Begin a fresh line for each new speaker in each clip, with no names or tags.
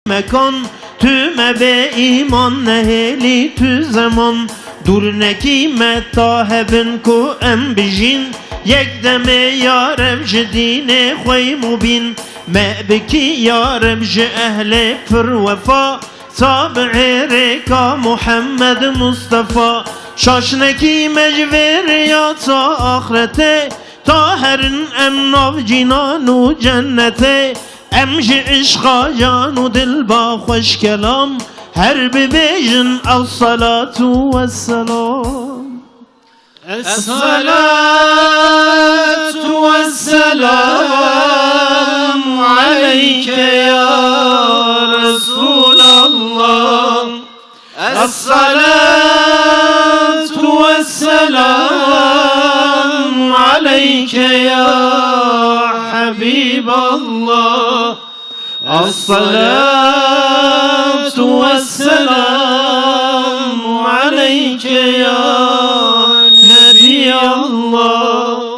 Mekan tüme be iman neheli tü zaman dur nekimet tahebin ku em bijin yek deme ya revj dine khoy mubin me biki ya revj ehle fır vefa tabi'i reka Muhammed Mustafa şaşneki mecver ya ta ahirete taherin emnav cinanu cennete امجي عشقا جان ودل با خوش كلام هر ببيجن الصلاة والسلام
الصلاة والسلام عليك يا رسول الله الصلاة والسلام عليك يا حبيب الله الصلاة والسلام عليك يا نبي الله.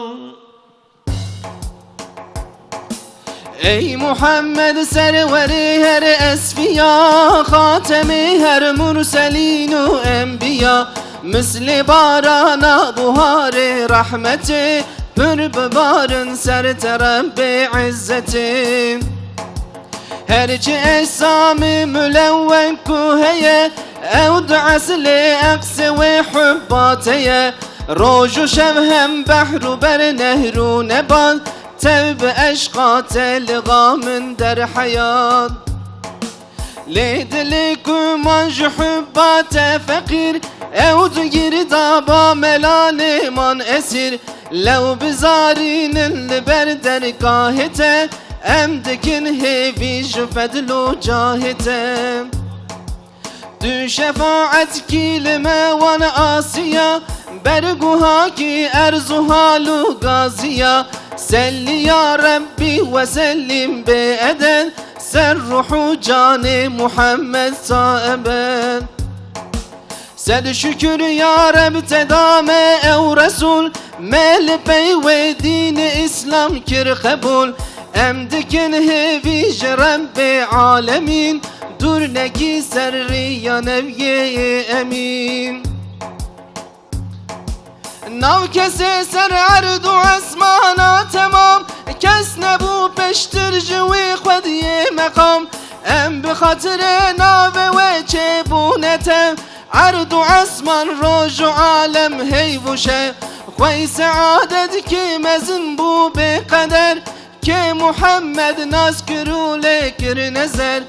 Ey Muhammed serveri her esfiya, hatemi her murselinu enbiya, misli barana buhari rahmeti, pür bebarın serterabbi izzeti. Herçi esami mülevven kuheye evd asli aksi ve hubbateye roju şevhem behru ber nehru nebat tevbe eşkat elgamın der hayat lidli kumanj hubbate fakir evd girdaba melaliman esir lev bizarinin liber dergahete emdekin hevi fedlu cahite dü şefaat kilime van asiya berguha ki erzuhalu gaziya selli ya Rabbi ve sellim be eden serruhu cane Muhammed saeben sed şükür ya Rab tedame ev Resul mel bey ve dini İslam kir kabul emdikin hevi Rabbi alemin dur neki serri ya nevye emin nav kese ser erdu asmana tamam kesne bu peştir cüvi khvediye mekam em bi hatire nave ve çebunete erdu asman roju alem heyvuşe khoy saadet ki mezin bu be kader که محمد ناز کرو لکر نظر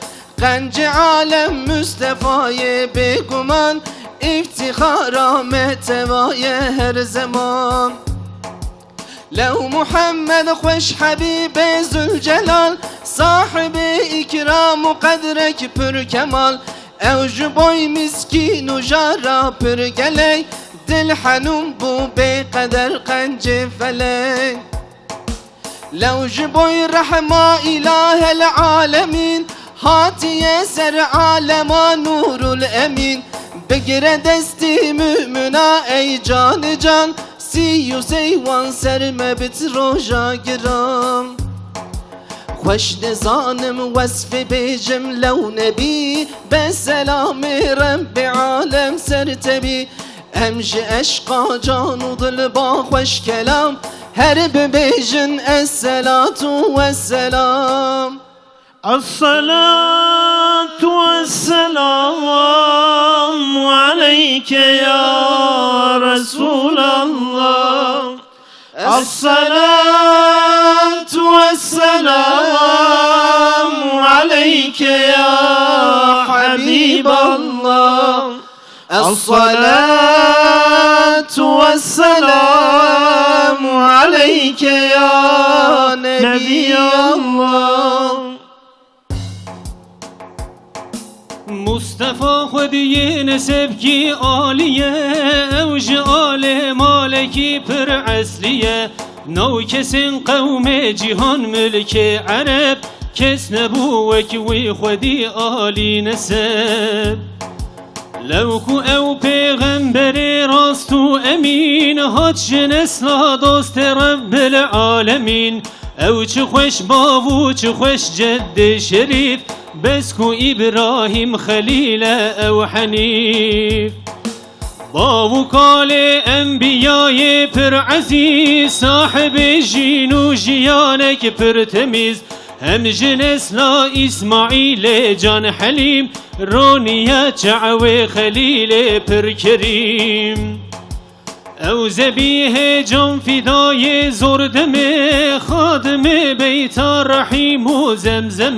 قنج عالم مصطفی بگمان افتخارا محتوای هر زمان لو محمد خوش حبیب ذوالجلال صاحب اکرام و قدرک پر کمال اوج بوی مسکین و جارا پر گلی دل حنون بو به قدر قنج فلی لو جبوي رحمة إله العالمين هاتي يسر عالما نور الأمين بقر دستي مؤمنا أي جان جان سيو سيوان سر مبت روجا جرام خوش نزانم وصف بيجم لو نبي بسلام رب عالم سرتبي أمج أشقى جان ضل با خوش كلام her bebejin esselatu vesselam
As-salatu vesselamu aleyke ya Resulallah As-salatu vesselamu aleyke ya Habiballah As-salatu vesselamu aleyke ya Nebiyallah
Mustafa خودی نسبکی عالیه اوج آل مالکی پر اصلیه نو کسین قوم جهان ملک عرب کس نبو وکی خودی عالی نسب لو کو او پیغمبر راست و امین هات جنسلا دوست رب العالمین او چه خوش باو چه خوش جد شریف بسكو إبراهيم خليل أو حنيف باو قال انبیای پر عزیز صاحب جین و جیانک پر تمیز هم جنسلا اسماعیل جان حلیم رونیه چعو خلیل پر کریم او زبیه جان فدای زردم خادم بیت رحیم و زمزم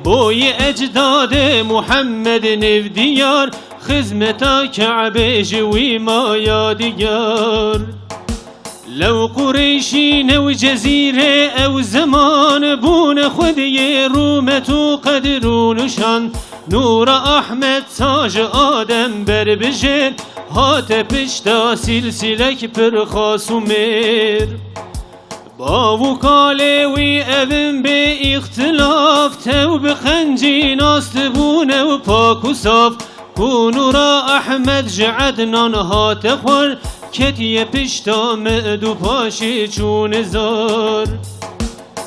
بوی اجداد محمد نفدیار خدمتا كعبه جوي ما ياديار لو قريشين وجزيرة أو زمان بون خذي رومة قدرون شان نور أحمد تاج آدم بربجر هات پشتا سلسلك پر خاسومير باو قالوي أذن باختلاف تو بخنجي ناستبون وباك وصاف كونورا أحمد جعدنا نهات خور كتي پشتا مدو پاشي چون زار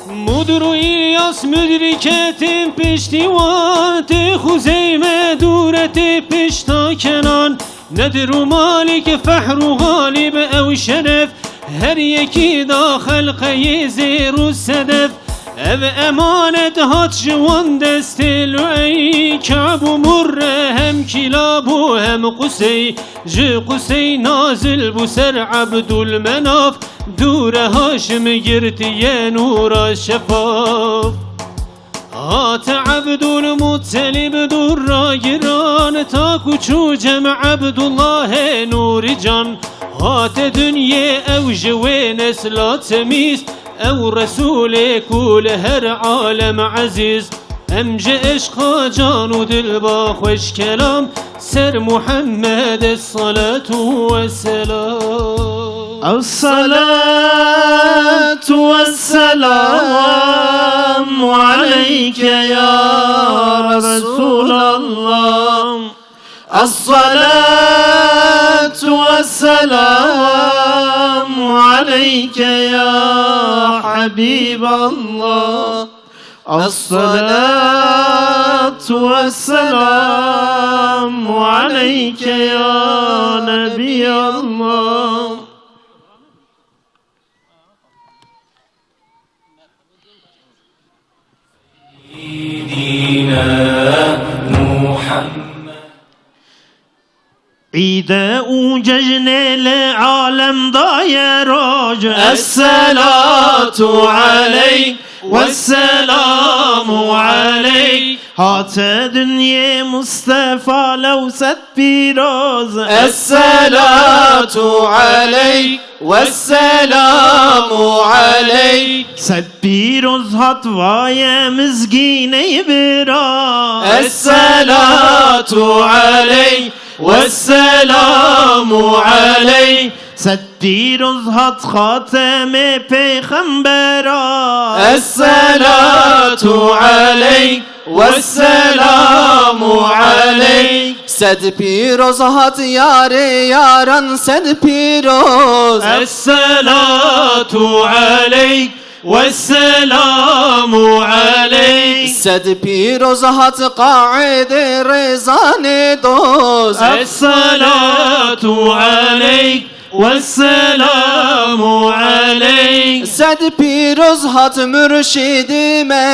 مدرو إلياس مدركت پشتیوات خزيمة دورت پشتا كنان ندرو مالك فحر غالب أو شرف هر يكي داخل قيزير السدف ev emanet hat jwan destelu ey Ka'bu murre hem kilabu hem Kusey ji Kusey nazil bu ser Abdul Menaf dure Haşim girtiye nura şefaf hat Abdul Muttalib durra giran ta kuçu cem Abdullah nuri can hat dünye ev jwe nesla temiz او رسول كل هر عالم عزيز امج عشق جان و دل با خوش كلام سر محمد الصلاة والسلام
الصلاة والسلام عليك يا رسول الله الصلاة والسلام عليك يا حبيب الله الصلاة والسلام عليك يا نبي الله
سيدنا محمد
عيد وججن العالم ضايراج الصلاة عليك والسلام عليك هات دنيا مصطفى لو ست بيروز الصلاة عليك والسلام عليك ست بيروز هات وايا مزقيني برا الصلاة عليك والسلام عليك ستيروز هات خاتم پیغمبرا الصلاة عليك والسلام عليك
سد پیروز هات یار یاران سد پیروز
الصلاة عليك والسلام عليك
سد پیروز هات قاعد رزان دوز
الصلاة عليك والسلام عليك
سد پیروز هات مرشد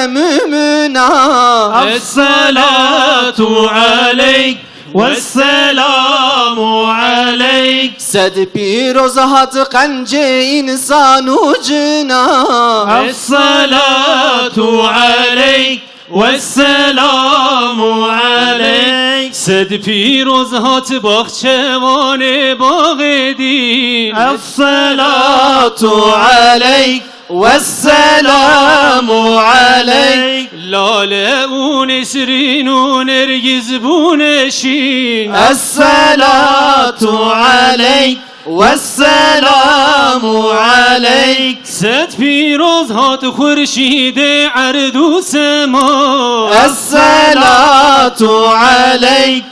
مؤمنا
الصلاة عليك والسلام عليك
سد پیروز هات قنج انسان و جنا
الصلاة عليك والسلام عليك
سد پیروز هات باغچوان باغ دین
الصلاة عليك والسلام عليك
لاله و نسرین و نرگز بو نشین
الصلاة عليك والسلام عليك
سد پیروز هات خورشید عرض و سما
الصلاة عليك